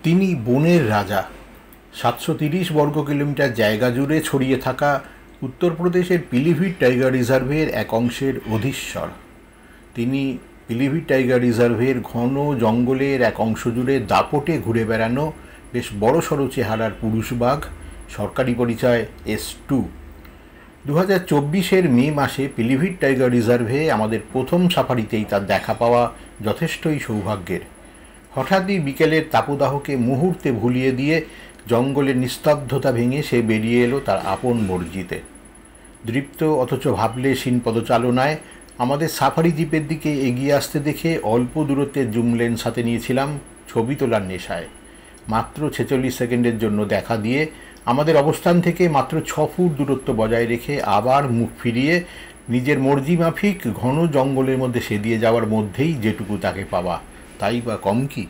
তিনি বনের রাজা। 730 বর্গ কিলোমিটার জায়গা জুড়ে ছড়িয়ে থাকা উত্তরপ্রদেশের পিলিভিট টাইগার রিজার্ভের এক অংশের অধীশ্বর। তিনি পিলিভিট টাইগার রিজার্ভের ঘন জঙ্গলের এক অংশ জুড়ে দাপটে ঘুরে বেড়ানো বেশ বড়সড় চেহারার পুরুষ বাঘ, সরকারি পরিচয় S2। 2024 মে মাসে পিলিভিট টাইগার রিজার্ভে আমাদের প্রথম সাফারিতেই তার দেখা পাওয়া যথেষ্টই সৌভাগ্যের। হঠাৎই বিকেলের তাপদাহকে মুহূর্তে ভুলিয়ে দিয়ে জঙ্গলের নিস্তব্ধতা ভেঙে সে বেরিয়ে এলো তার আপন মর্জিতে। দৃপ্ত অথচ ভাবলেশীন পদচালনায় আমাদের সাফারি জিপের দিকে এগিয়ে আসতে দেখে অল্প দূরত্বের জুম লেন্স হাতে নিয়েছিলাম ছবি তোলার নেশায়। মাত্র 46 সেকেন্ডের জন্য দেখা দিয়ে আমাদের অবস্থান থেকে মাত্র 6 ফুট দূরত্ব বজায় রেখে আবার মুখ ফিরিয়ে নিজের মর্জি মাফিক ঘন জঙ্গলের মধ্যে সেদিয়ে যাওয়ার মধ্যেই যেটুকু তাকে পাওয়া, তাই বা কম কি।